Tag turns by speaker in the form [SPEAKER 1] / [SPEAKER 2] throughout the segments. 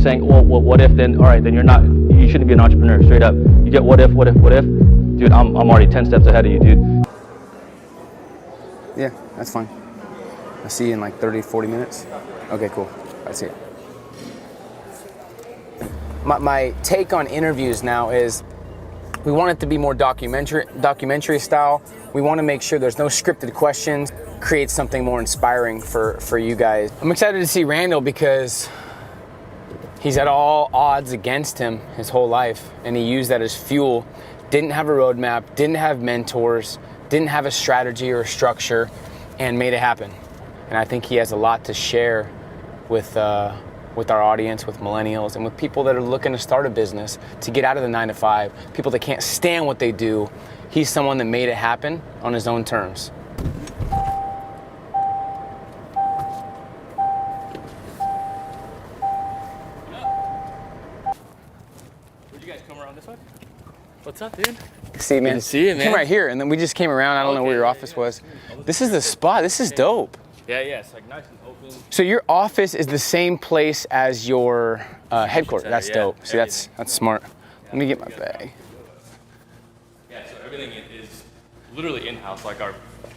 [SPEAKER 1] saying, well, what if, then all right, then you shouldn't be an entrepreneur, straight up. You get what if, dude, I'm already 10 steps ahead of you, dude.
[SPEAKER 2] Yeah, that's fine. I'll see you in like 30, 40 minutes. Okay, cool. I see it. My take on interviews now is we want it to be more documentary style. We want to make sure there's no scripted questions, create something more inspiring for you guys. I'm excited to see Randall because he's had all odds against him his whole life, and he used that as fuel. Didn't have a roadmap, didn't have mentors, didn't have a strategy or a structure, and made it happen. And I think he has a lot to share with our audience, with millennials, and with people that are looking to start a business, to get out of the 9-to-5, people that can't stand what they do. He's someone that made it happen on his own terms.
[SPEAKER 1] Where'd you guys come around this way? What's up, dude?
[SPEAKER 2] See you, man.
[SPEAKER 1] Good to see you, man.
[SPEAKER 2] Came right here, and then we just came around. I don't know where your office was. This is the spot. This is dope.
[SPEAKER 1] Yeah, it's like nice and open.
[SPEAKER 2] So your office is the same place as your headquarters. That's dope. See, that's smart. Let me get my bag.
[SPEAKER 1] Yeah, so everything is literally in-house. Like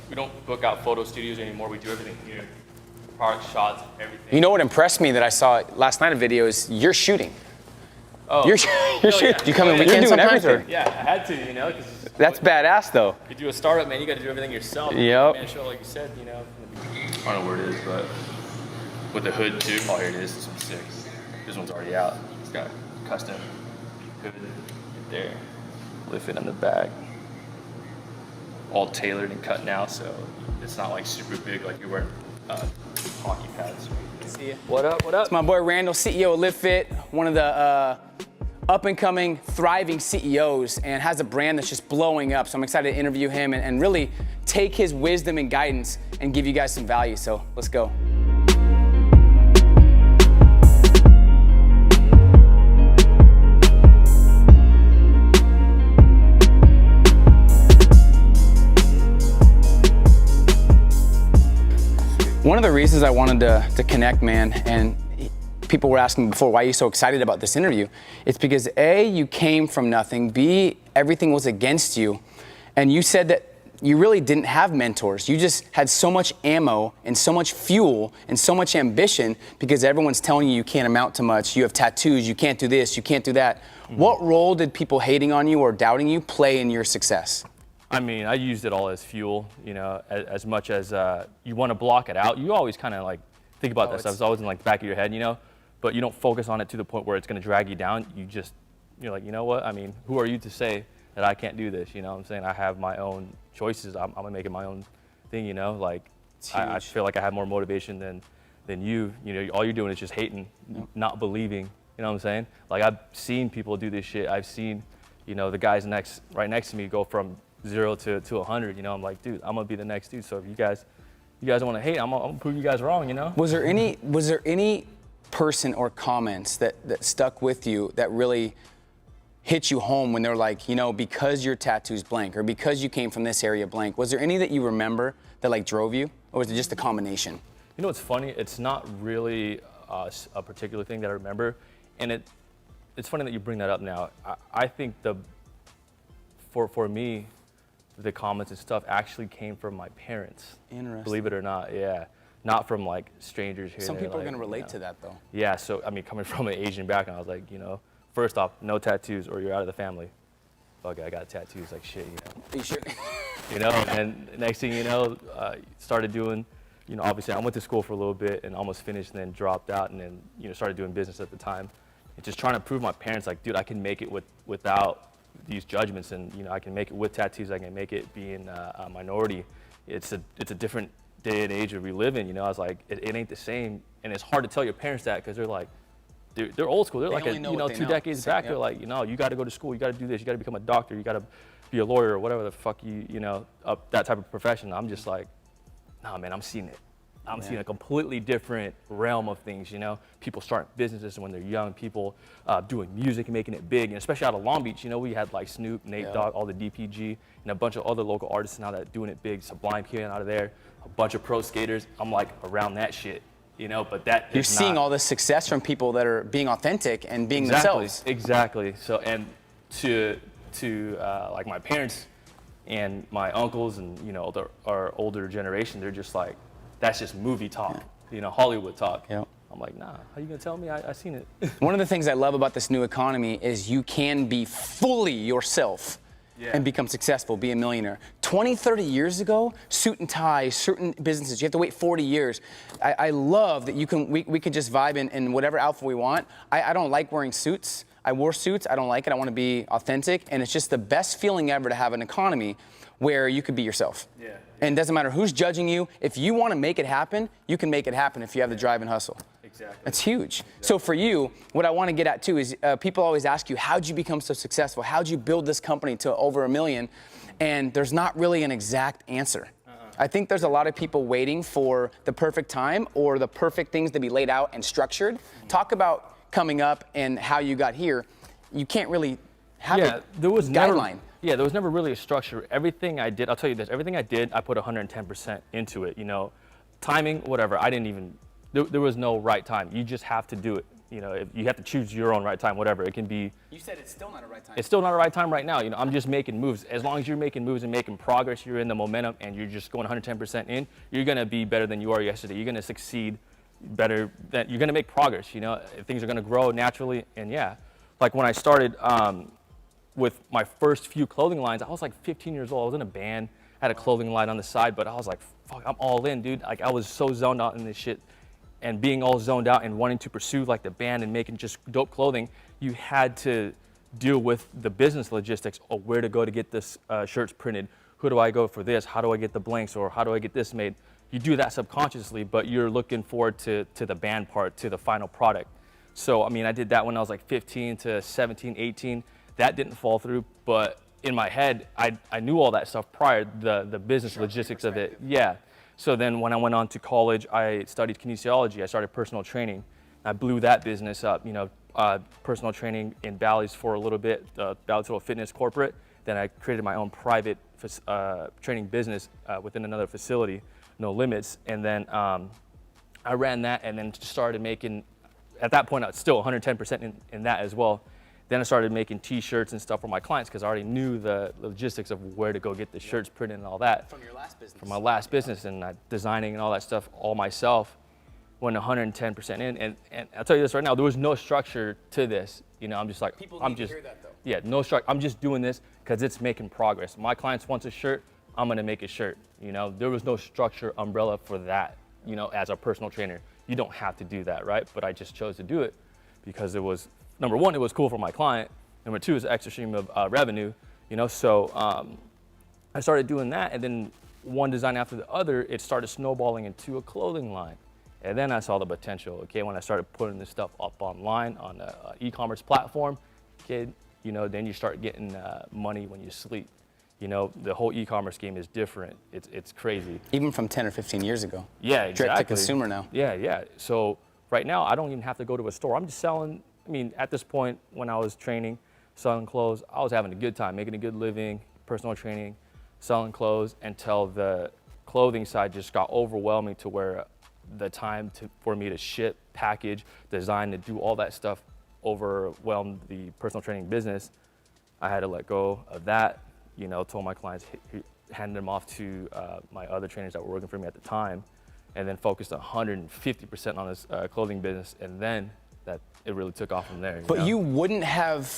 [SPEAKER 1] we don't book out photo studios anymore. We do everything here. Product shots, everything.
[SPEAKER 2] You know what impressed me that I saw last night, a video, is you're shooting.
[SPEAKER 1] Oh,
[SPEAKER 2] you're shooting.
[SPEAKER 1] Yeah.
[SPEAKER 2] You come in
[SPEAKER 1] You're
[SPEAKER 2] weekends
[SPEAKER 1] doing
[SPEAKER 2] sometimes?
[SPEAKER 1] everything. Yeah, I had to, you know.
[SPEAKER 2] That's badass, though.
[SPEAKER 1] You do a startup, man. You got to do everything yourself.
[SPEAKER 2] Yep.
[SPEAKER 1] Man, show, like you said, you know. I don't know where it is, but with the hood too. Oh, here it is. This one's sick. This one's already out. It's got custom hood right there. Lift it in the back. All tailored and cut now, so it's not like super big like you're wearing hockey pads.
[SPEAKER 2] See ya.
[SPEAKER 1] What up?
[SPEAKER 2] It's my boy Randall, CEO of LiftFit, one of the up-and-coming, thriving CEOs, and has a brand that's just blowing up. So I'm excited to interview him and really take his wisdom and guidance and give you guys some value. So let's go. One of the reasons I wanted to connect, man, and people were asking before, why are you so excited about this interview? It's because A, you came from nothing, B, everything was against you, and you said that you really didn't have mentors. You just had so much ammo and so much fuel and so much ambition because everyone's telling you can't amount to much, you have tattoos, you can't do this, you can't do that. Mm-hmm. What role did people hating on you or doubting you play in your success?
[SPEAKER 1] I mean, I used it all as fuel, you know, as much as you want to block it out. You always kind of like think about that stuff. It's always in like the back of your head, you know, but you don't focus on it to the point where it's going to drag you down. You're like, you know what? I mean, who are you to say that I can't do this? You know what I'm saying? I have my own choices. I'm going to make it my own thing, you know, like I feel like I have more motivation than you. You know, all you're doing is just hating, not believing, you know what I'm saying? Like I've seen people do this shit. I've seen, you know, the guys right next to me go from 0 to 100, you know. I'm like, dude, I'm gonna be the next dude. So if you guys want to hate, I'm gonna prove you guys wrong, you know.
[SPEAKER 2] Was there any person or comments that stuck with you that really hit you home when they're like, you know, because your tattoo's blank or because you came from this area blank? Was there any that you remember that like drove you, or was it just a combination?
[SPEAKER 1] You know what's funny? It's not really a particular thing that I remember, and it's funny that you bring that up now. I think for me, the comments and stuff actually came from my parents.
[SPEAKER 2] Interesting.
[SPEAKER 1] Believe it or not, yeah. Not from like strangers here.
[SPEAKER 2] Some people
[SPEAKER 1] like,
[SPEAKER 2] are gonna relate
[SPEAKER 1] you know.
[SPEAKER 2] to that though.
[SPEAKER 1] Yeah, so I mean, coming from an Asian background, I was like, you know, first off, no tattoos or you're out of the family. Okay, I got tattoos, like shit, you know.
[SPEAKER 2] Are you sure?
[SPEAKER 1] You know, and next thing you know, started doing, you know, obviously I went to school for a little bit and almost finished and then dropped out and then, you know, started doing business at the time. And just trying to prove my parents, like, dude, I can make it without these judgments, and you know, I can make it with tattoos. I can make it being a minority. It's a different day and age that we live in. You know, I was like, it ain't the same, and it's hard to tell your parents that because they're like, they're old school. They're like, you know, 2 decades back. They're like, you know, you got to go to school. You got to do this. You got to become a doctor. You got to be a lawyer or whatever the fuck you know, that type of profession. I'm just like, nah, man, I'm seeing it. I'm seeing a completely different realm of things, you know. People start businesses when they're young, people doing music and making it big, and especially out of Long Beach, you know, we had like Snoop, Nate Dogg, all the DPG, and a bunch of other local artists now that are doing it big. Sublime came out of there, a bunch of pro skaters. I'm like around that shit, you know, but that
[SPEAKER 2] You're
[SPEAKER 1] is
[SPEAKER 2] seeing
[SPEAKER 1] not,
[SPEAKER 2] all this success from people that are being authentic and being
[SPEAKER 1] exactly,
[SPEAKER 2] themselves.
[SPEAKER 1] Exactly. So, and to like my parents and my uncles and, you know, our older generation, they're just like, that's just movie talk, you know, Hollywood talk.
[SPEAKER 2] Yep.
[SPEAKER 1] I'm like, nah, how you gonna tell me? I seen it.
[SPEAKER 2] One of the things I love about this new economy is you can be fully yourself and become successful, be a millionaire. 20, 30 years ago, suit and tie, certain businesses, you have to wait 40 years. I love that we can just vibe in whatever outfit we want. I don't like wearing suits. I wore suits, I don't like it, I want to be authentic, and it's just the best feeling ever to have an economy where you could be yourself.
[SPEAKER 1] Yeah.
[SPEAKER 2] And it doesn't matter who's judging you. If you want to make it happen, you can make it happen if you have the drive and hustle.
[SPEAKER 1] Exactly.
[SPEAKER 2] That's huge. So for you, what I want to get at too is people always ask you, how'd you become so successful? How'd you build this company to over $1 million? And there's not really an exact answer. I think there's a lot of people waiting for the perfect time or the perfect things to be laid out and structured. Talk about coming up and how you got here. You can't really have a guideline.
[SPEAKER 1] There was never really a structure. Everything I did, I'll tell you this, everything I did, I put 110% into it, you know. Timing, whatever, there was no right time. You just have to do it. You know, if you have to choose your own right time, whatever. It can be.
[SPEAKER 2] You said it's still not a right time.
[SPEAKER 1] It's still not a right time right now. You know, I'm just making moves. As long as you're making moves and making progress, you're in the momentum and you're just going 110% in, you're going to be better than you are yesterday. You're going to succeed better, you're going to make progress, you know. Things are going to grow naturally. And yeah, like when I started with my first few clothing lines, I was like 15 years old. I was in a band, had a clothing line on the side, but I was like, fuck, I'm all in, dude. Like I was so zoned out in this shit. And being all zoned out and wanting to pursue like the band and making just dope clothing, you had to deal with the business logistics of where to go to get this shirts printed. Who do I go for this? How do I get the blanks? Or how do I get this made? You do that subconsciously, but you're looking forward to the band part, to the final product. So, I mean, I did that when I was like 15 to 17, 18. That didn't fall through, but in my head, I knew all that stuff prior, the business logistics of it. Yeah. So then when I went on to college, I studied kinesiology. I started personal training. I blew that business up, you know, personal training in Bally's for a little bit, Bally's Total Fitness corporate. Then I created my own private training business within another facility, No Limits. And then I ran that and then started making, at that point, I was still 110% in that as well. Then I started making t-shirts and stuff for my clients because I already knew the logistics of where to go get the shirts printed and all that.
[SPEAKER 2] From your last business.
[SPEAKER 1] From my last business and designing and all that stuff all myself. Went 110% in. And I'll tell you this right now, there was no structure to this. You know, I'm just like,
[SPEAKER 2] People need to hear that though.
[SPEAKER 1] Yeah, no structure. I'm just doing this because it's making progress. My clients want a shirt, I'm gonna make a shirt. You know, there was no structure umbrella for that, you know, as a personal trainer. You don't have to do that, right? But I just chose to do it because it was, number one, it was cool for my client. Number two, it's an extra stream of revenue, you know. So I started doing that, and then one design after the other, it started snowballing into a clothing line. And then I saw the potential, okay, when I started putting this stuff up online on an e-commerce platform, okay, you know, then you start getting money when you sleep. You know, the whole e-commerce game is different. It's crazy.
[SPEAKER 2] Even from 10 or 15 years ago.
[SPEAKER 1] Yeah, exactly.
[SPEAKER 2] Direct to consumer now.
[SPEAKER 1] Yeah. So right now, I don't even have to go to a store. I'm just selling. I mean, at this point, when I was training, selling clothes, I was having a good time, making a good living, personal training, selling clothes, until the clothing side just got overwhelming to where the time for me to ship, package, design, to do all that stuff overwhelmed the personal training business. I had to let go of that, you know, told my clients, handed them off to my other trainers that were working for me at the time, and then focused 150% on this clothing business, and then that it really took off from there.
[SPEAKER 2] But you wouldn't have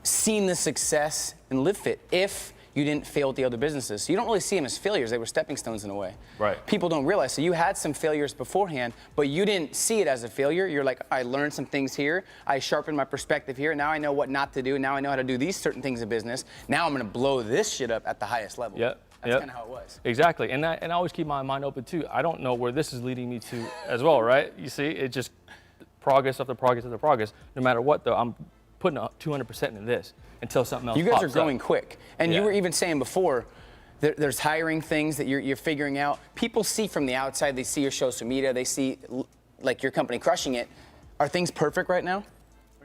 [SPEAKER 2] seen the success in LiveFit if you didn't fail at the other businesses. So you don't really see them as failures. They were stepping stones in a way.
[SPEAKER 1] Right.
[SPEAKER 2] People don't realize. So you had some failures beforehand, but you didn't see it as a failure. You're like, I learned some things here. I sharpened my perspective here. Now I know what not to do. Now I know how to do these certain things in business. Now I'm going to blow this shit up at the highest level.
[SPEAKER 1] Yep.
[SPEAKER 2] That's kind of how it was.
[SPEAKER 1] Exactly. And I always keep my mind open too. I don't know where this is leading me to as well, right? You see, it just progress after progress after progress. No matter what, though, I'm putting 200% into this until something else
[SPEAKER 2] pops up. You guys are growing
[SPEAKER 1] up
[SPEAKER 2] quick. And
[SPEAKER 1] Yeah.
[SPEAKER 2] you were even saying before, there's hiring things that you're figuring out. People see from the outside, they see your social media, they see like your company crushing it. Are things perfect right now?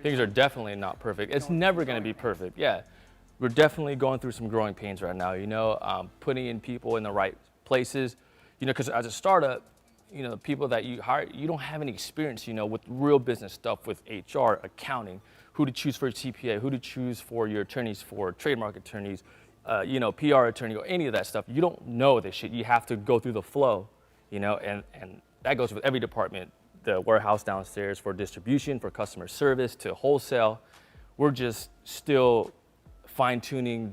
[SPEAKER 1] Things are definitely not perfect. It's never going to be perfect. Yeah. We're definitely going through some growing pains right now, you know, putting in people in the right places, you know, because as a startup, the people that you hire, you don't have any experience, with real business stuff, with HR, accounting, who to choose for your CPA, who to choose for your attorneys, for trademark attorneys, PR attorney, or any of that stuff. You don't know this shit. You have to go through the flow, and that goes with every department. The warehouse downstairs, for distribution, for customer service, to wholesale. We're just still fine-tuning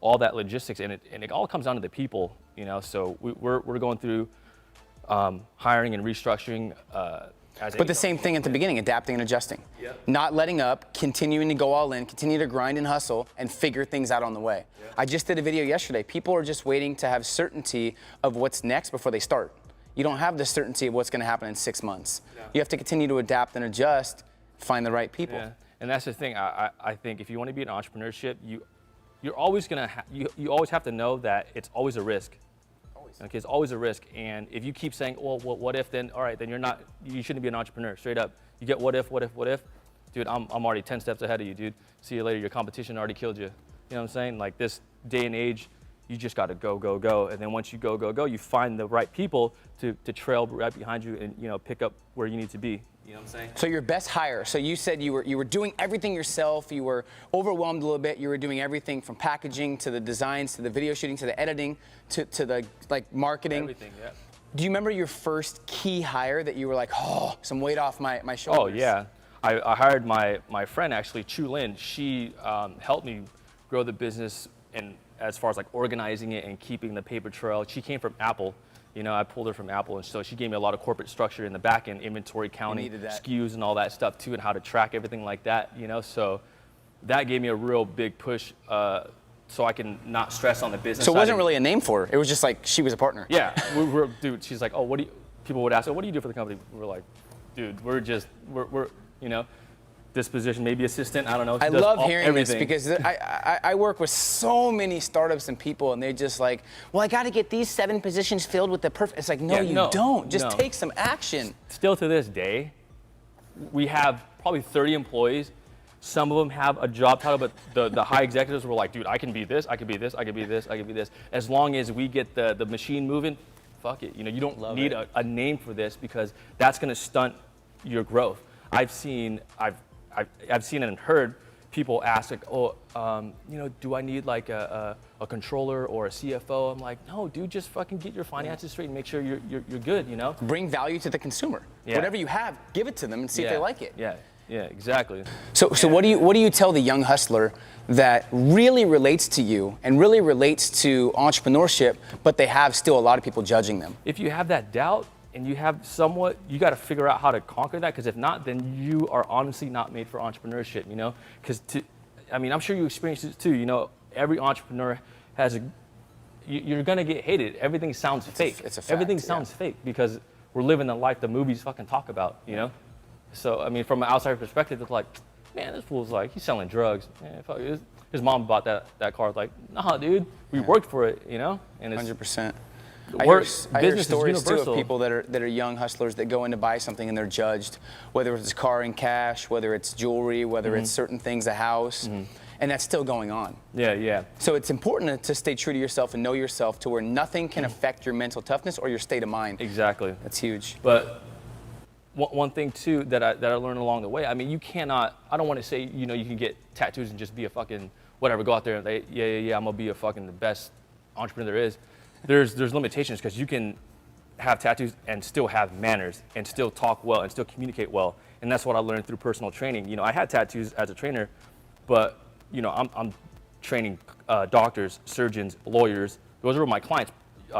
[SPEAKER 1] all that logistics, and it all comes down to the people, So we're going through hiring and restructuring.
[SPEAKER 2] But the same thing at the beginning, adapting and adjusting.
[SPEAKER 1] Yep.
[SPEAKER 2] Not letting up, continuing to go all in, continue to grind and hustle, and figure things out on the way.
[SPEAKER 1] Yep.
[SPEAKER 2] I just did a video yesterday. People are just waiting to have certainty of what's next before they start. You don't have the certainty of what's going to happen in 6 months.
[SPEAKER 1] Yeah.
[SPEAKER 2] You have to continue to adapt and adjust, find the right people.
[SPEAKER 1] Yeah. And that's the thing. I think if you want to be in entrepreneurship, you're always gonna you always have to know that it's always a risk. Okay, it's always a risk, and if you keep saying, well, what if, then all right, then you shouldn't be an entrepreneur. Straight up, you get what if, dude, I'm already 10 steps ahead of you, dude. See you later. Your competition already killed you. You know what I'm saying? Like, this day and age, you just got to go, and then once you go, you find the right people to trail right behind you and pick up where you need to be. You know what I'm saying?
[SPEAKER 2] So your best hire. So you said you were doing everything yourself. You were overwhelmed a little bit. You were doing everything from packaging to the designs to the video shooting to the editing to the marketing.
[SPEAKER 1] Everything, yeah.
[SPEAKER 2] Do you remember your first key hire that you were like, oh, some weight off my shoulders?
[SPEAKER 1] Oh yeah, I hired my friend actually, Chu Lin. She helped me grow the business, and as far as like organizing it and keeping the paper trail. She came from Apple. I pulled her from Apple, and so she gave me a lot of corporate structure in the back end, inventory counting, SKUs and all that stuff too, and how to track everything like that, So that gave me a real big push, so I can not stress on the business.
[SPEAKER 2] So it wasn't really a name for her. It was just like she was a partner.
[SPEAKER 1] Yeah, dude. She's like, oh, people would ask, oh, what do you do for the company? We're like, dude, we're this position, maybe assistant, I don't know.
[SPEAKER 2] I love hearing everything. This because I work with so many startups and people, and they're just like, well, I got to get these 7 positions filled with the perfect. It's like, no, you don't. Just take some action.
[SPEAKER 1] Still to this day, we have probably 30 employees. Some of them have a job title, but the high executives were like, dude, I can be this, I can be this, I can be this, I can be this. As long as we get the machine moving, fuck it. You don't need a name for this, because that's going to stunt your growth. I've seen and heard people ask, like, oh, do I need like a controller or a CFO? I'm like, no, dude, just fucking get your finances straight and make sure you're good,
[SPEAKER 2] Bring value to the consumer.
[SPEAKER 1] Yeah.
[SPEAKER 2] Whatever you have, give it to them and see if they like it.
[SPEAKER 1] Yeah, exactly.
[SPEAKER 2] So what do you tell the young hustler that really relates to you and really relates to entrepreneurship, but they have still a lot of people judging them?
[SPEAKER 1] If you have that doubt, and you have you got to figure out how to conquer that, because if not, then you are honestly not made for entrepreneurship, Because I'm sure you experience it too, every entrepreneur has you're gonna get hated. Everything sounds fake.
[SPEAKER 2] It's a fact,
[SPEAKER 1] Everything sounds fake, because we're living the life the movies fucking talk about, So, from an outsider perspective, it's like, man, this fool's like, he's selling drugs. Man, fuck, his mom bought that car. Like, nah, dude, we worked for it, And it's
[SPEAKER 2] 100%. I hear stories too of people that are young hustlers that go in to buy something and they're judged, whether it's a car in cash, whether it's jewelry, whether it's certain things, a house, and that's still going on.
[SPEAKER 1] Yeah.
[SPEAKER 2] So it's important to stay true to yourself and know yourself to where nothing can affect your mental toughness or your state of mind.
[SPEAKER 1] Exactly.
[SPEAKER 2] That's huge.
[SPEAKER 1] But one thing too that I learned along the way, you cannot, I don't want to say, you can get tattoos and just be a fucking whatever, go out there and say, yeah, I'm gonna be a fucking the best entrepreneur there is. There's limitations, because you can have tattoos and still have manners and still talk well and still communicate well. And that's what I learned through personal training. I had tattoos as a trainer, but I'm training doctors, surgeons, lawyers. Those were my clients,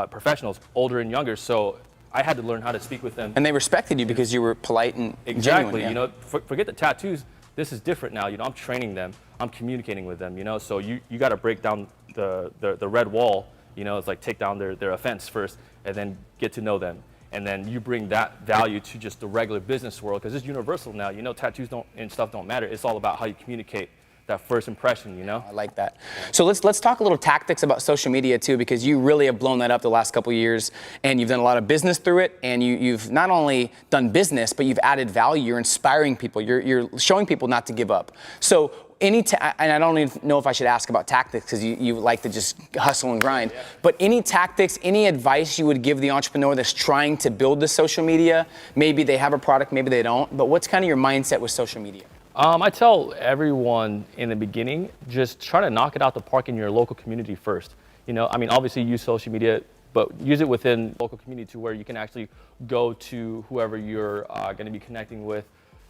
[SPEAKER 1] professionals, older and younger. So I had to learn how to speak with them.
[SPEAKER 2] And they respected you because you were polite and
[SPEAKER 1] exactly.
[SPEAKER 2] genuine.
[SPEAKER 1] Forget the tattoos. This is different now. I'm training them. I'm communicating with them. So you got to break down the red wall. It's like take down their offense first, and then get to know them. And then you bring that value to just the regular business world, because it's universal now. Tattoos and stuff don't matter. It's all about how you communicate, that first impression,
[SPEAKER 2] I like that. So let's talk a little tactics about social media too, because you really have blown that up the last couple of years, and you've done a lot of business through it, and you've not only done business, but you've added value. You're inspiring people. You're showing people not to give up. So and I don't even know if I should ask about tactics because you like to just hustle and grind, but any tactics, any advice you would give the entrepreneur that's trying to build the social media? Maybe they have a product, maybe they don't, but what's kind of your mindset with social media?
[SPEAKER 1] I tell everyone in the beginning, just try to knock it out the park in your local community first. You know, I mean, obviously use social media, but use it within local community to where you can actually go to whoever you're going to be connecting with,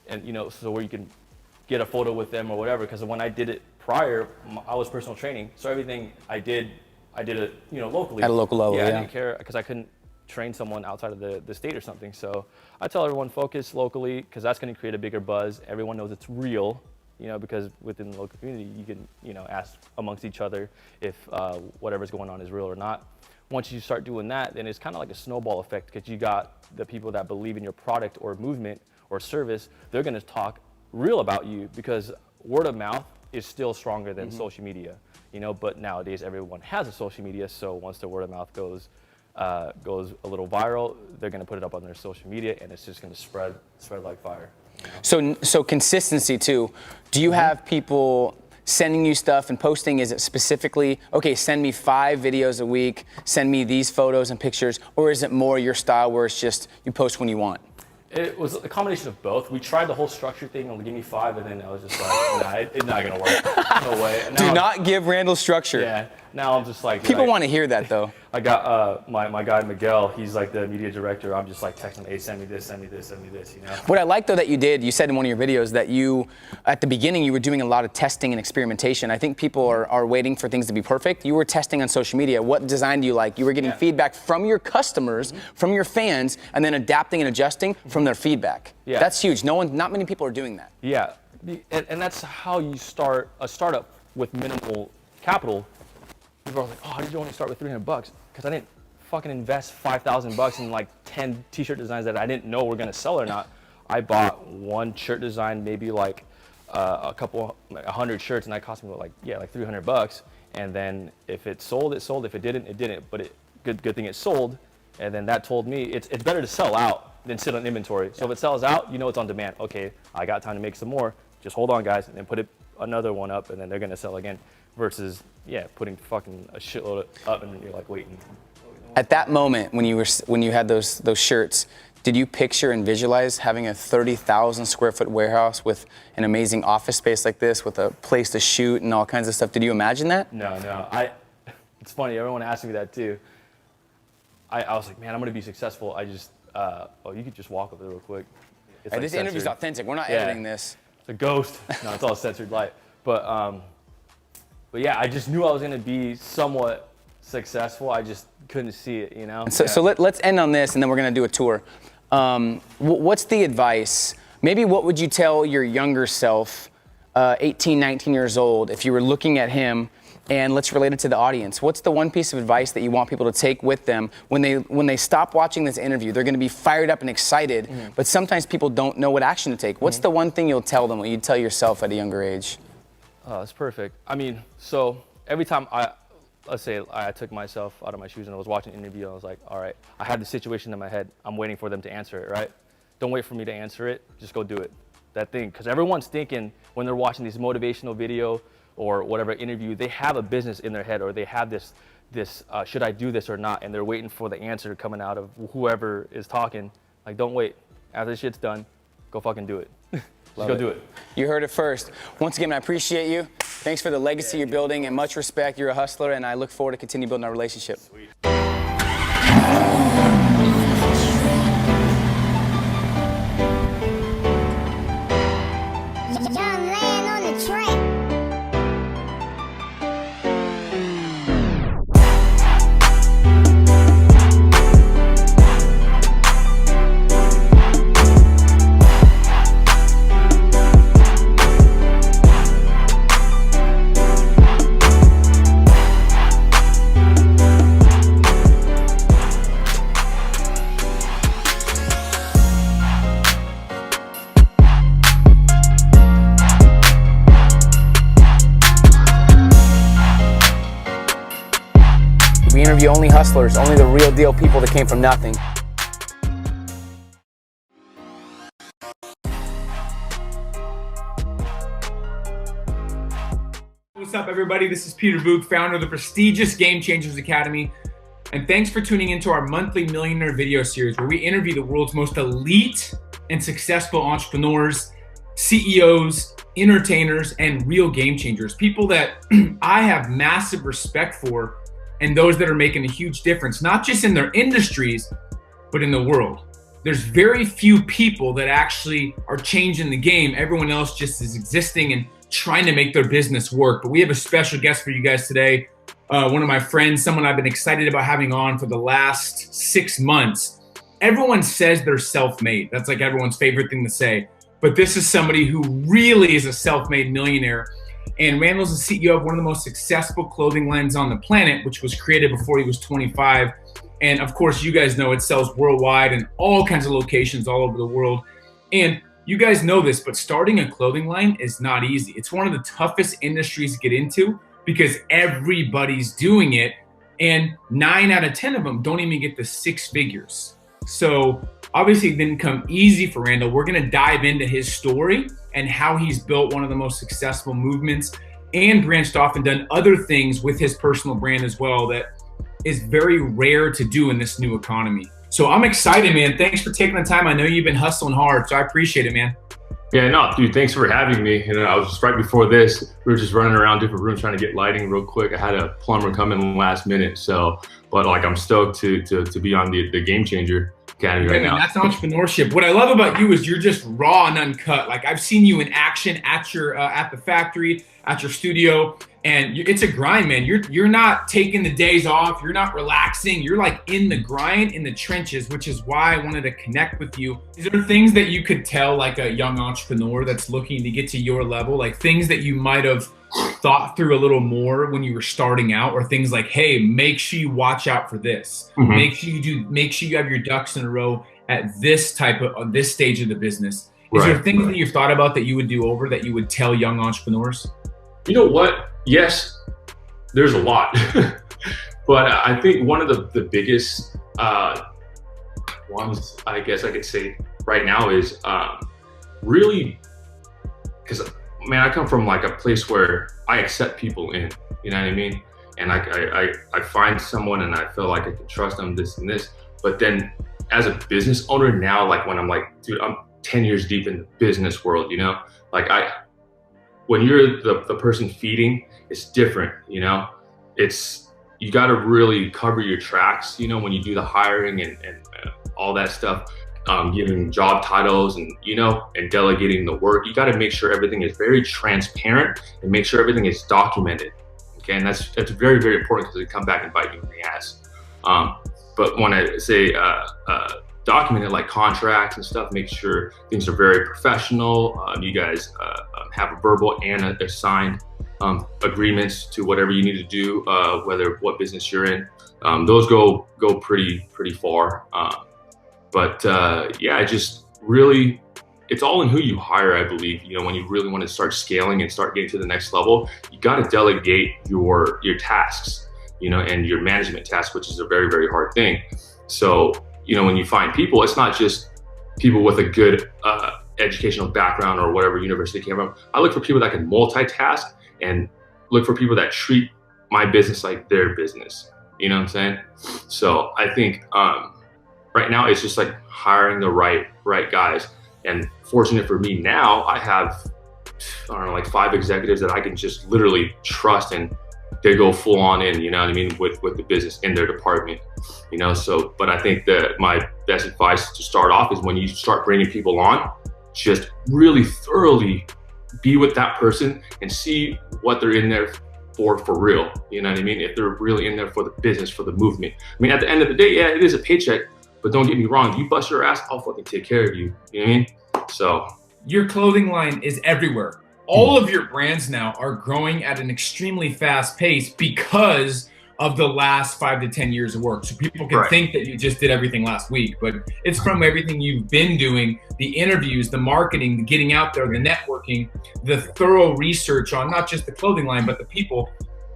[SPEAKER 1] and you know, so where you can get a photo with them or whatever. Because when I did it prior, I was personal training, so everything I did it, you know, locally.
[SPEAKER 2] At a local level,
[SPEAKER 1] yeah. I didn't care because I couldn't train someone outside of the state or something. So I tell everyone focus locally because that's going to create a bigger buzz. Everyone knows it's real, you know, because within the local community, you can, you know, ask amongst each other if whatever's going on is real or not. Once you start doing that, then it's kind of like a snowball effect because you got the people that believe in your product or movement or service. They're going to talk real about you because word of mouth is still stronger than social media, you know, but nowadays everyone has a social media. So once the word of mouth goes a little viral, they're going to put it up on their social media and it's just going to spread like fire. You know?
[SPEAKER 2] So consistency too. Do you have people sending you stuff and posting? Is it specifically, okay, send me 5 videos a week, send me these photos and pictures, or is it more your style where it's just you post when you want?
[SPEAKER 1] It was a combination of both. We tried the whole structure thing and give me 5, and then I was just like, nah, it's not gonna work. No way.
[SPEAKER 2] Do not give Randall structure.
[SPEAKER 1] Yeah. Now I'm just like.
[SPEAKER 2] People want to hear that though.
[SPEAKER 1] I got my guy Miguel. He's like the media director. I'm just like texting him, hey, send me this, send me this, send me this. You know.
[SPEAKER 2] What I like though that you said in one of your videos that you, at the beginning, you were doing a lot of testing and experimentation. I think people are waiting for things to be perfect. You were testing on social media. What design do you like? You were getting feedback from your customers, from your fans, and then adapting and adjusting from their feedback.
[SPEAKER 1] Yeah.
[SPEAKER 2] That's huge. Not many people are doing that.
[SPEAKER 1] Yeah, and that's how you start a startup with minimal capital. People are like, oh, how did you only start with $300? Because I didn't fucking invest $5,000 in like 10 t-shirt designs that I didn't know were gonna sell or not. I bought one shirt design, maybe like a couple, like 100 shirts, and that cost me like $300. And then if it sold, it sold. If it didn't, it didn't. But good thing it sold. And then that told me it's better to sell out than sit on inventory. So if it sells out, you know it's on demand. Okay, I got time to make some more. Just hold on, guys, and then put another one up, and then they're gonna sell again. Versus, putting fucking a shitload up, and you're like waiting.
[SPEAKER 2] At that moment, when you had those shirts, did you picture and visualize having a 30,000 square foot warehouse with an amazing office space like this, with a place to shoot and all kinds of stuff? Did you imagine that?
[SPEAKER 1] No. It's funny. Everyone asked me that too. I was like, man, I'm gonna be successful. I just, you could just walk up there real quick. It's
[SPEAKER 2] Hey,
[SPEAKER 1] like
[SPEAKER 2] this interview's authentic. We're not editing this.
[SPEAKER 1] It's a ghost. No, it's all censored light. But yeah, I just knew I was gonna be somewhat successful. I just couldn't see it, you know?
[SPEAKER 2] So let's end on this, and then we're gonna do a tour. What's the advice? Maybe what would you tell your younger self, 18, 19 years old, if you were looking at him, and let's relate it to the audience. What's the one piece of advice that you want people to take with them when they stop watching this interview? They're gonna be fired up and excited, but sometimes people don't know what action to take. What's the one thing you'll tell them, what you'd tell yourself at a younger age?
[SPEAKER 1] Oh, that's perfect. I mean, so every time let's say I took myself out of my shoes and I was watching an interview, I was like, all right, I had the situation in my head. I'm waiting for them to answer it, right? Don't wait for me to answer it. Just go do it. That thing, because everyone's thinking when they're watching this motivational video or whatever interview, they have a business in their head, or they have this should I do this or not? And they're waiting for the answer coming out of whoever is talking. Like, don't wait. After this shit's done, go fucking do it. Just go do it.
[SPEAKER 2] You heard it first. Once again, I appreciate you. Thanks for the legacy you're building, and much respect. You're a hustler, and I look forward to continue building our relationship.
[SPEAKER 1] Sweet.
[SPEAKER 2] We interview only hustlers, only the real deal people that came from nothing.
[SPEAKER 3] What's up, everybody? This is Peter Voogd, founder of the prestigious Game Changers Academy. And thanks for tuning into our monthly Millionaire video series where we interview the world's most elite and successful entrepreneurs, CEOs, entertainers, and real game changers. People that I have massive respect for and those that are making a huge difference, not just in their industries, but in the world. There's very few people that actually are changing the game. Everyone else just is existing and trying to make their business work. But we have a special guest for you guys today. One of my friends, someone I've been excited about having on for the last 6 months. Everyone says they're self-made. That's like everyone's favorite thing to say. But this is somebody who really is a self-made millionaire. And Randall's the CEO of one of the most successful clothing lines on the planet, which was created before he was 25. And of course, you guys know it sells worldwide in all kinds of locations all over the world. And you guys know this, but starting a clothing line is not easy. It's one of the toughest industries to get into because everybody's doing it. And 9 out of 10 of them don't even get to 6 figures. So obviously it didn't come easy for Randall. We're gonna dive into his story and how he's built one of the most successful movements and branched off and done other things with his personal brand as well that is very rare to do in this new economy. So I'm excited, man. Thanks for taking the time. I know you've been hustling hard, so I appreciate it, man.
[SPEAKER 4] Yeah, no, dude, thanks for having me. I was just right before this, we were just running around different rooms trying to get lighting real quick. I had a plumber come in last minute. So, but like, I'm stoked to be on the Game Changer Academy right now.
[SPEAKER 3] That's entrepreneurship. What I love about you is you're just raw and uncut. Like I've seen you in action at your, at the factory, at your studio. And it's a grind, man. You're not taking the days off. You're not relaxing. You're like in the grind, in the trenches, which is why I wanted to connect with you. Is there things that you could tell like a young entrepreneur that's looking to get to your level, like things that you might have thought through a little more when you were starting out, or things like, hey, make sure you watch out for this. Make sure you have your ducks in a row at this this stage of the business. Is there things that you've thought about that you would do over that you would tell young entrepreneurs?
[SPEAKER 4] You know what? Yes, there's a lot. But I think one of the biggest ones, I guess I could say right now is really, because man, I come from like a place where I accept people in, you know what I mean? And I find someone and I feel like I can trust them, this and this. But then as a business owner now, like when I'm like, dude, I'm 10 years deep in the business world, you know? Like when you're the person feeding, it's different, you know? You gotta really cover your tracks, you know, when you do the hiring and all that stuff, giving job titles and, you know, and delegating the work. You gotta make sure everything is very transparent and make sure everything is documented, okay? And that's very, very important because it come back and bite you in the ass. But when I say documented, like contracts and stuff, make sure things are very professional. You guys have a verbal and a signed agreements to whatever you need to do, what business you're in. Those go pretty far. Yeah, just really, it's all in who you hire, I believe. You know, when you really want to start scaling and start getting to the next level, you got to delegate your tasks, you know, and your management tasks, which is a very, very hard thing. So, you know, when you find people, it's not just people with a good educational background or whatever university they came from. I look for people that can multitask and look for people that treat my business like their business. You know what I'm saying? So I think right now it's just like hiring the right guys. And fortunate for me now, I have, I don't know, like 5 executives that I can just literally trust, and they go full on in, you know what I mean, with the business in their department, you know? So, but I think that my best advice to start off is when you start bringing people on, just really thoroughly be with that person and see what they're in there for real. You know what I mean? If they're really in there for the business, for the movement. I mean, at the end of the day, yeah, it is a paycheck, but don't get me wrong. You bust your ass, I'll fucking take care of you. You know what I mean? So.
[SPEAKER 3] Your clothing line is everywhere. All of your brands now are growing at an extremely fast pace because of the last 5 to 10 years of work. So people can think that you just did everything last week, but it's from everything you've been doing, the interviews, the marketing, the getting out there, the networking, the thorough research on not just the clothing line, but the people.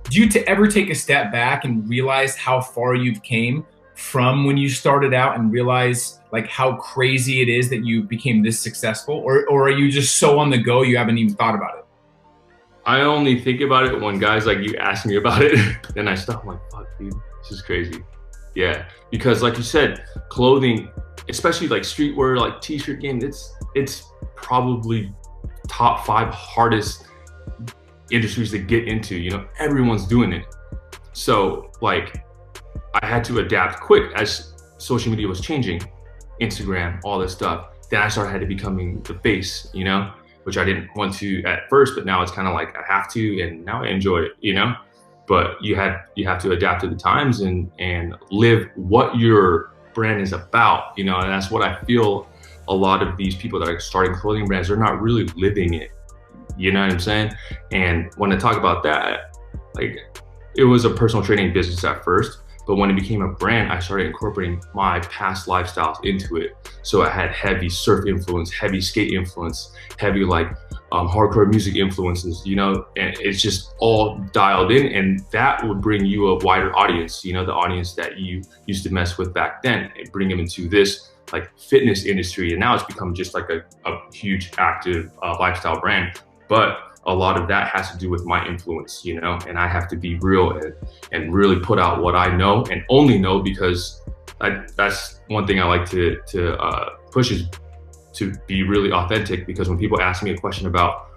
[SPEAKER 3] Do you ever take a step back and realize how far you've came from when you started out and realize like how crazy it is that you became this successful? Or are you just so on the go you haven't even thought about it?
[SPEAKER 4] I only think about it when guys like you ask me about it. Then I stop. I'm like, fuck, dude, this is crazy. Yeah, because like you said, clothing, especially like streetwear, like t-shirt game, it's probably top 5 hardest industries to get into. You know, everyone's doing it. So like, I had to adapt quick as social media was changing, Instagram, all this stuff. Then I started becoming the face, you know, which I didn't want to at first, but now it's kind of like I have to, and now I enjoy it, you know. But you have to adapt to the times and live what your brand is about, you know. And that's what I feel a lot of these people that are starting clothing brands, they're not really living it, you know what I'm saying? And when I talk about that, like, it was a personal training business at first, but when it became a brand, I started incorporating my past lifestyles into it. So I had heavy surf influence, heavy skate influence, heavy like hardcore music influences, you know, and it's just all dialed in, and that would bring you a wider audience, you know, the audience that you used to mess with back then, and bring them into this like fitness industry. And now it's become just like a huge active lifestyle brand. But a lot of that has to do with my influence, you know, and I have to be real and really put out what I know and only know, because that's one thing I like to push, is to be really authentic. Because when people ask me a question about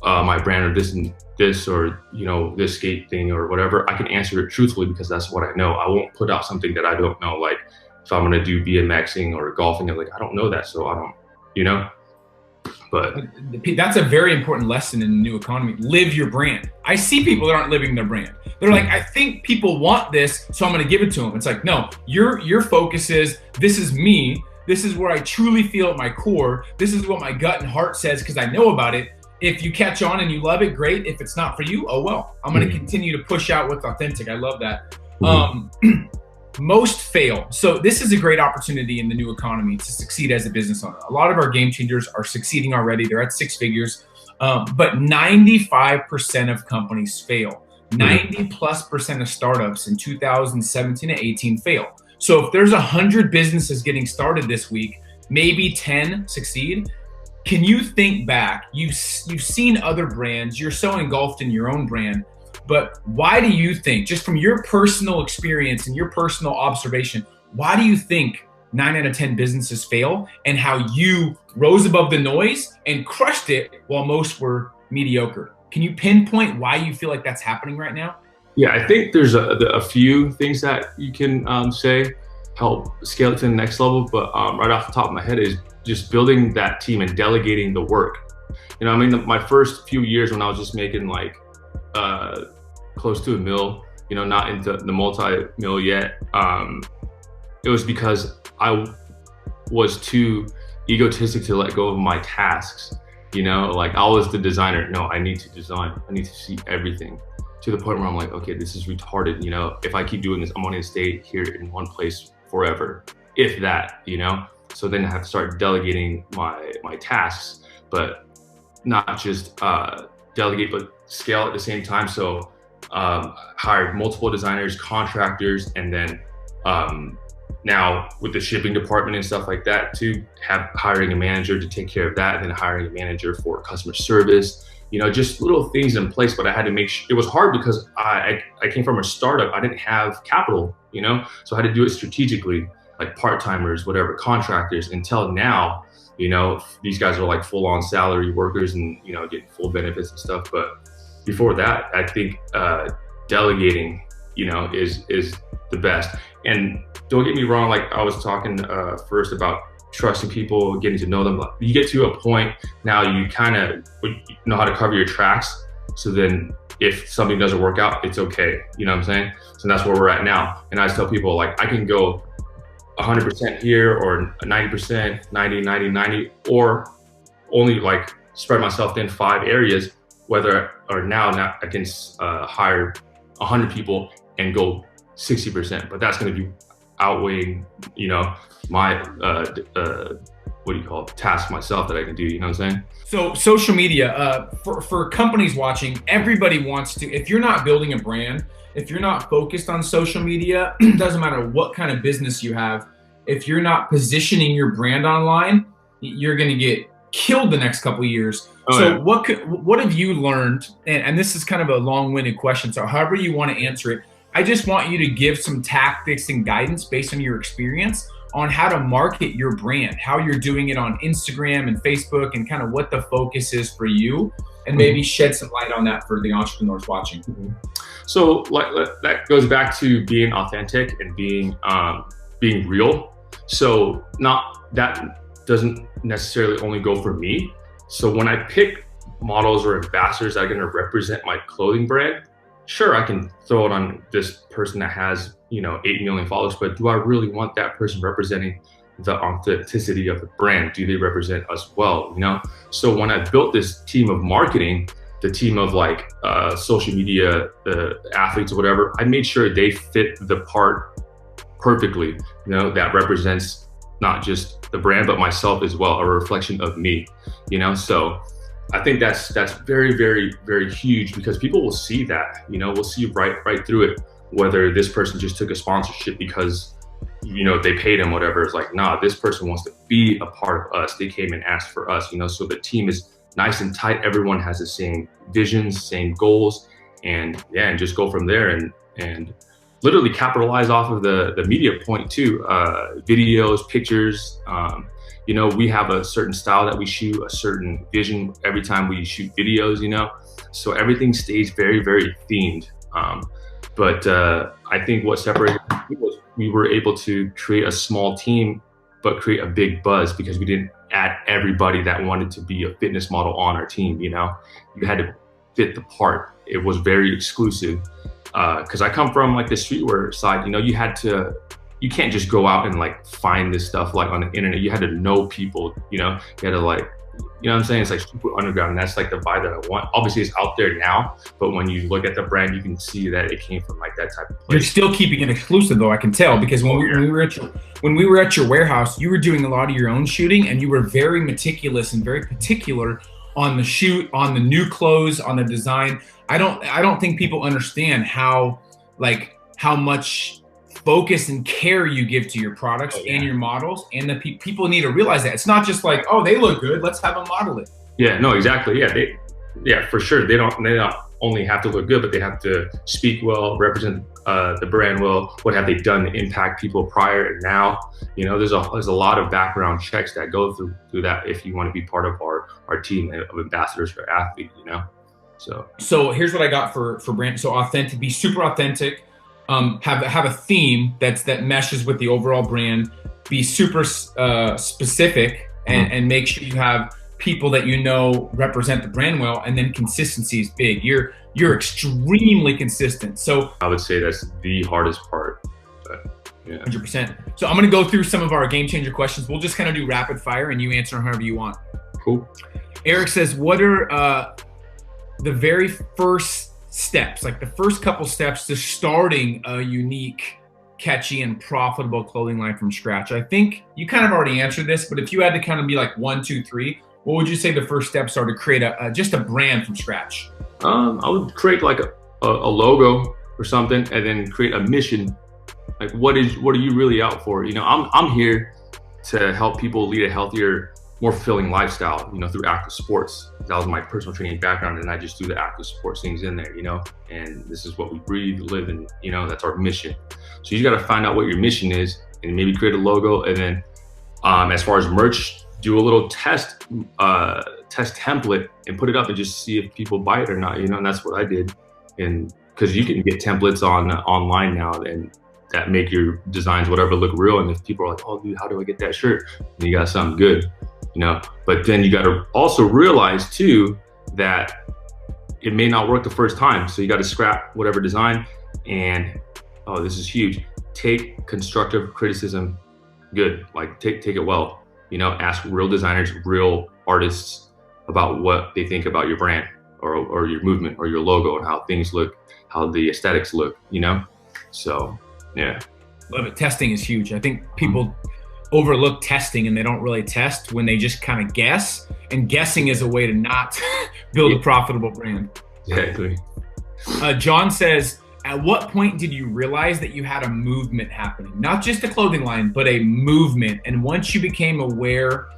[SPEAKER 4] my brand or this and this, or, you know, this skate thing or whatever, I can answer it truthfully because that's what I know. I won't put out something that I don't know. Like if I'm going to do BMXing or golfing, I'm like, I don't know that. So I don't, you know. But
[SPEAKER 3] that's a very important lesson in the new economy. Live your brand. I see people that aren't living their brand. They're like, I think people want this, so I'm going to give it to them. It's like, no, your focus is, this is me. This is where I truly feel at my core. This is what my gut and heart says, because I know about it. If you catch on and you love it, great. If it's not for you, oh well. I'm going to continue to push out what's authentic. I love that. Most fail. So this is a great opportunity in the new economy to succeed as a business owner. A lot of our game changers are succeeding already. They're at 6 figures, but 95% of companies fail. 90+% of startups in 2017 and 18 fail. So if there's 100 businesses getting started this week, maybe 10 succeed. Can you think back? You've seen other brands. You're so engulfed in your own brand. But why do you think, just from your personal experience and your personal observation, why do you think 9 out of 10 businesses fail, and how you rose above the noise and crushed it while most were mediocre? Can you pinpoint why you feel like that's happening right now?
[SPEAKER 4] yeah, I think there's a few things that you can say help scale it to the next level. But right off the top of my head is just building that team and delegating the work. You know, I mean, my first few years when I was just making like close to $1 million, you know, not into the multi-mil yet, it was because I was too egotistic to let go of my tasks. You know, like I was the designer. No, I need to design. I need to see everything, to the point where I'm like, okay, this is retarded. You know, if I keep doing this, I'm going to stay here in one place forever, if that, you know? So then I have to start delegating my tasks, but not just delegate, but scale at the same time. So hired multiple designers, contractors, and then now with the shipping department and stuff like that, to hiring a manager to take care of that, and then hiring a manager for customer service, you know, just little things in place. But I had to make sure, it was hard because I came from a startup. I didn't have capital, you know, so I had to do it strategically, like part-timers, whatever, contractors, until now, you know, these guys are like full-on salary workers and, you know, getting full benefits and stuff. But before that, I think delegating, you know, is the best. And don't get me wrong, like I was talking first about trusting people, getting to know them. You get to a point now, you kind of know how to cover your tracks. So then if something doesn't work out, it's okay. You know what I'm saying? So that's where we're at now. And I just tell people, like, I can go 100% here, or 90%, 90, 90, 90, or only like spread myself in 5 areas, whether or now I can hire 100 people and go 60%, but that's going to be outweighing, you know, my what do you call it, task myself that I can do. You know what I'm saying? So
[SPEAKER 3] social media, for companies watching, everybody wants to. If you're not building a brand, if you're not focused on social media, doesn't matter what kind of business you have. If you're not positioning your brand online, you're going to get killed the next couple of years. So what have you learned? And this is kind of a long-winded question, so however you want to answer it, I just want you to give some tactics and guidance based on your experience on how to market your brand, how you're doing it on Instagram and Facebook, and kind of what the focus is for you, and maybe shed some light on that for the entrepreneurs watching.
[SPEAKER 4] So that goes back to being authentic and being real. So that doesn't necessarily only go for me. So when I pick models or ambassadors that are going to represent my clothing brand, sure, I can throw it on this person that has, 8 million followers, but do I really want that person representing the authenticity of the brand? Do they represent us well? So when I built this team of marketing, the team of social media, the athletes or whatever, I made sure they fit the part perfectly, that represents not just the brand, but myself as well, a reflection of me, so I think that's very, very, very huge, because people will see that, we'll see right through it, whether this person just took a sponsorship because, they paid him, whatever. It's like, nah, this person wants to be a part of us. They came and asked for us, so the team is nice and tight. Everyone has the same visions, same goals, and just go from there and literally capitalize off of the media point too, videos, pictures. We have a certain style that we shoot, a certain vision every time we shoot videos, so everything stays very, very themed. But I think what separated was we were able to create a small team, but create a big buzz, because we didn't add everybody that wanted to be a fitness model on our team. You had to fit the part. It was very exclusive. Because I come from the streetwear side, you can't just go out and find this stuff on the internet. You had to know people, you had to what I'm saying? It's super underground, and that's the vibe that I want. Obviously it's out there now, but when you look at the brand, you can see that it came from that type of place.
[SPEAKER 3] You're still keeping it exclusive though, I can tell, because when we were at your warehouse, you were doing a lot of your own shooting, and you were very meticulous and very particular on the shoot, on the new clothes, on the design. I don't think people understand how much focus and care you give to your products and your models, and the people need to realize that it's not just oh, they look good, let's have them model it.
[SPEAKER 4] Yeah, no, exactly. Yeah, for sure. They don't only have to look good, but they have to speak well, represent the brand well. What have they done to impact people prior and now? There's a lot of background checks that go through that if you want to be part of our team of ambassadors for athletes. So
[SPEAKER 3] here's what I got for brand. So authentic, be super authentic. Have a theme that meshes with the overall brand. Be super specific, and make sure you have people that represent the brand well. And then consistency is big. You're extremely consistent. So
[SPEAKER 4] I would say that's the hardest part. But, yeah.
[SPEAKER 3] 100%. So I'm gonna go through some of our game changer questions. We'll just kind of do rapid fire, and you answer however you want.
[SPEAKER 4] Cool.
[SPEAKER 3] Eric says, what are the very first steps, the first couple steps to starting a unique, catchy, and profitable clothing line from scratch? I think you kind of already answered this, but if you had to kind of be 1, 2, 3, what would you say the first steps are to create just a brand from scratch?
[SPEAKER 4] I would create a logo or something, and then create a mission. What are you really out for? I'm here to help people lead a healthier, more fulfilling lifestyle, through active sports. That was my personal training background, and I just do the active sports things in there, and this is what we breathe, live, and that's our mission. So you got to find out what your mission is, and maybe create a logo, and then as far as merch, do a little test template and put it up and just see if people buy it or not, and that's what I did. And because you can get templates online now, and that make your designs, whatever, look real. And if people are like, oh dude, how do I get that shirt? And you got something good. But then you got to also realize too that it may not work the first time. So you got to scrap whatever design, and this is huge. Take constructive criticism good, take it well. Ask real designers, real artists about what they think about your brand or your movement or your logo and how things look, how the aesthetics look. So yeah.
[SPEAKER 3] Love it. Testing is huge. I think people overlook testing, and they don't really test when they just kind of guess, and guessing is a way to not build a profitable brand.
[SPEAKER 4] Exactly.
[SPEAKER 3] John says, at what point did you realize that you had a movement happening? Not just a clothing line, but a movement. And once you became aware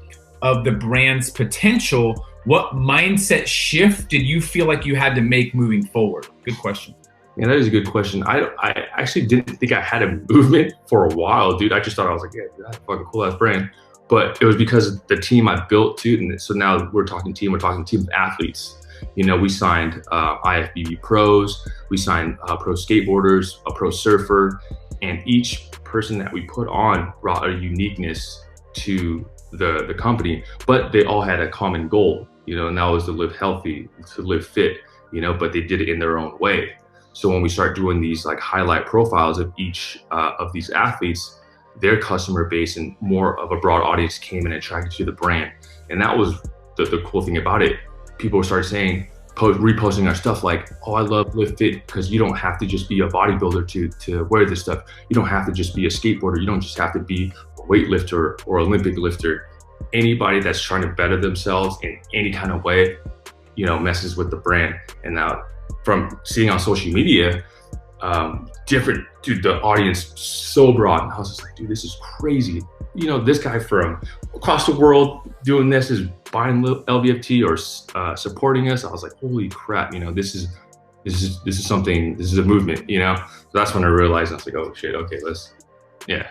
[SPEAKER 3] of the brand's potential, what mindset shift did you feel like you had to make moving forward? Good question.
[SPEAKER 4] Yeah, that is a good question. I actually didn't think I had a movement for a while, dude. I just thought I was like, yeah, dude, that's a fucking cool ass brand. But it was because of the team I built too. And so now we're talking team of athletes. You know, we signed IFBB pros, we signed pro skateboarders, a pro surfer, and each person that we put on brought a uniqueness to the company, but they all had a common goal, you know, and that was to live healthy, to live fit, you know, but they did it in their own way. So when we start doing these like highlight profiles of each of these athletes, their customer base and more of a broad audience came and attracted to the brand. And that was the cool thing about it. People started saying, reposting our stuff like, oh, I love Live Fit because you don't have to just be a bodybuilder to wear this stuff. You don't have to just be a skateboarder. You don't just have to be a weightlifter or Olympic lifter. Anybody that's trying to better themselves in any kind of way, you know, messes with the brand. And now from seeing on social media, dude, the audience so broad. And I was just like, dude, this is crazy. You know, this guy from across the world doing this is buying LVFT or supporting us. I was like, holy crap, you know, this is something, this is a movement, you know? So that's when I realized, I was like, oh shit, okay, yeah.